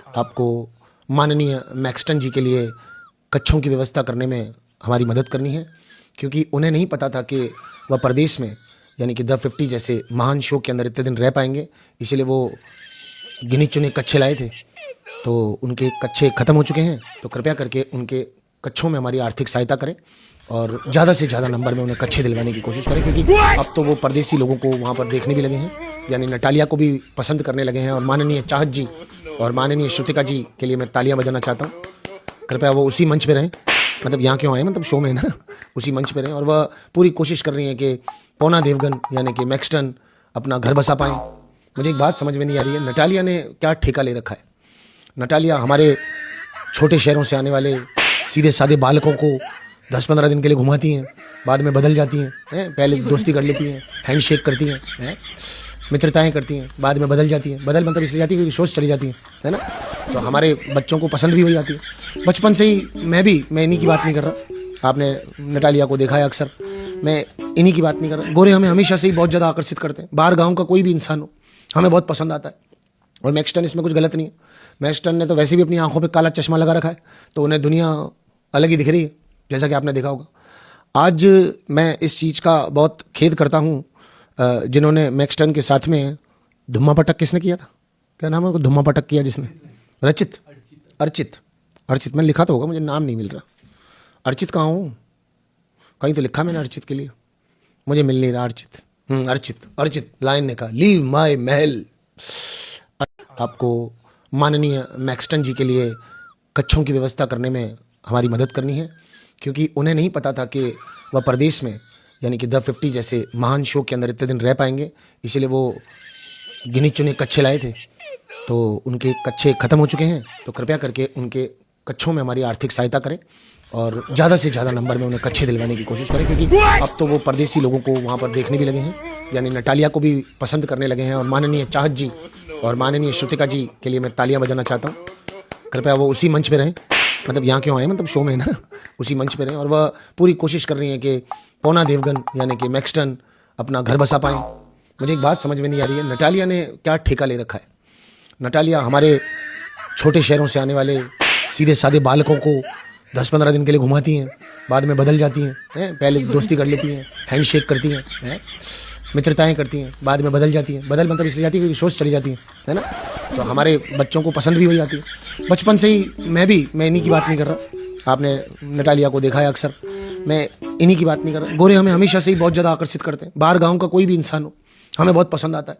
आपको माननीय मैक्सटन जी के लिए कच्छों की व्यवस्था करने में हमारी मदद करनी है, क्योंकि उन्हें नहीं पता था कि वह प्रदेश में यानी कि द 50 जैसे महान शो के अंदर इतने दिन रह पाएंगे। इसीलिए वो गिने चुने कच्छे लाए थे, तो उनके कच्छे ख़त्म हो चुके हैं। तो कृपया करके उनके कच्छों में हमारी आर्थिक सहायता करें और ज़्यादा से ज़्यादा नंबर में उन्हें कच्छे दिलवाने की कोशिश करें, क्योंकि अब तो वो परदेसी लोगों को वहाँ पर देखने भी लगे हैं, यानी नटालिया को भी पसंद करने लगे हैं। और माननीय चाहत जी और माननीय श्रुतिका जी के लिए मैं तालियां बजाना चाहता हूँ। कृपया वो उसी मंच पे रहें, मतलब यहाँ क्यों आए, मतलब शो में ना, उसी मंच पे रहें। और वह पूरी कोशिश कर रही है कि पौना देवगन यानी कि मैक्सटन अपना घर बसा पाएँ। मुझे एक बात समझ में नहीं आ रही है, नटालिया ने क्या ठेका ले रखा है। नटालिया हमारे छोटे शहरों से आने वाले सीधे साधे बालकों को 10-15 दिन के लिए घुमाती हैं, बाद में बदल जाती हैं, पहले दोस्ती कर लेती हैं, हैंडशेक करती हैं, मित्रताएं करती हैं, बाद में बदल जाती हैं। बदल मतलब इसलिए जाती है क्योंकि सोच चली जाती है ना। तो हमारे बच्चों को पसंद भी वही आती है। बचपन से ही मैं इन्हीं की बात नहीं कर रहा, आपने नटालिया को देखा है अक्सर, मैं इन्हीं की बात नहीं कर रहा। गोरे हमें हमेशा से ही बहुत ज़्यादा आकर्षित करते हैं, बाहर गाँव का कोई भी इंसान हो हमें बहुत पसंद आता है। और मैक्सटन इसमें कुछ गलत नहीं है। मैक्सटन ने तो वैसे भी अपनी आंखों पे काला चश्मा लगा रखा है, तो उन्हें दुनिया अलग ही दिख रही है, जैसा कि आपने देखा होगा। आज मैं इस चीज़ का बहुत खेद करता हूँ जिन्होंने मैक्सटन के साथ में धुम्मा पटक, किसने किया था, क्या नाम है उसको, धुम्मा पटक किया जिसने, अर्चित मैंने लिखा तो होगा, मुझे नाम नहीं मिल रहा। अर्चित कहाँ हूँ, कहीं तो लिखा मैंने अर्चित के लिए, मुझे मिल नहीं रहा अर्चित। अर्चित लाइन ने कहा लीव माई महल। आपको माननीय मैक्सटन जी के लिए कच्छों की व्यवस्था करने में हमारी मदद करनी है, क्योंकि उन्हें नहीं पता था कि वह प्रदेश में यानी कि द 50 जैसे महान शो के अंदर इतने दिन रह पाएंगे। इसीलिए वो गिने चुने कच्छे लाए थे, तो उनके कच्छे ख़त्म हो चुके हैं। तो कृपया करके उनके कच्छों में हमारी आर्थिक सहायता करें और ज़्यादा से ज़्यादा नंबर में उन्हें कच्छे दिलवाने की कोशिश करें, क्योंकि अब तो वो परदेसी लोगों को वहाँ पर देखने भी लगे हैं, यानी नटालिया को भी पसंद करने लगे हैं। और माननीय चाहत जी और माननीय श्रुतिका जी के लिए मैं तालियां बजाना चाहता हूँ। कृपया वो उसी मंच पे रहें, मतलब यहाँ क्यों आए, मतलब शो में ना, उसी मंच पे रहें। और वह पूरी कोशिश कर रही है कि पौना देवगन यानी कि मैक्सटन अपना घर बसा पाएँ। मुझे एक बात समझ में नहीं आ रही है, नटालिया ने क्या ठेका ले रखा है। नटालिया हमारे छोटे शहरों से आने वाले सीधे साधे बालकों को 10-15 दिन के लिए घुमाती हैं, बाद में बदल जाती हैं, पहले दोस्ती कर लेती हैं, हैंडशेक करती हैं, मित्रताएं करती हैं, बाद में बदल जाती हैं। बदल मतलब इसलिए जाती है क्योंकि सोच चली जाती है ना। तो हमारे बच्चों को पसंद भी वही आती है। बचपन से ही मैं इन्हीं की बात नहीं कर रहा, आपने नटालिया को देखा है अक्सर, मैं इन्हीं की बात नहीं कर रहा। गोरे हमें हमेशा से ही बहुत ज़्यादा आकर्षित करते हैं, बाहर गाँव का कोई भी इंसान हो हमें बहुत पसंद आता है।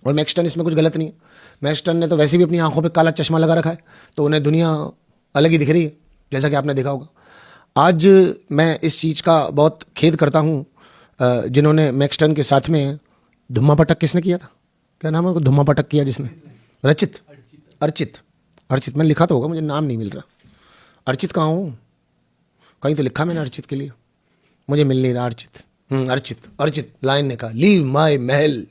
और मैक्सटन इसमें कुछ गलत नहीं है। मैक्सटन ने तो वैसे भी अपनी आंखों पे काला चश्मा लगा रखा है, तो उन्हें दुनिया अलग ही दिख रही है, जैसा कि आपने देखा होगा। आज मैं इस चीज़ का बहुत खेद करता हूँ जिन्होंने मैक्सटन के साथ में धुम्मा पटक, किसने किया था, क्या नाम है उसको, धुम्मा पटक किया जिसने, अर्चित मैंने लिखा तो होगा, मुझे नाम नहीं मिल रहा। अर्चित कहाँ हूँ, कहीं तो लिखा मैंने अर्चित के लिए, मुझे मिल नहीं रहा अर्चित। अर्चित लाइन ने कहा लीव माई महल।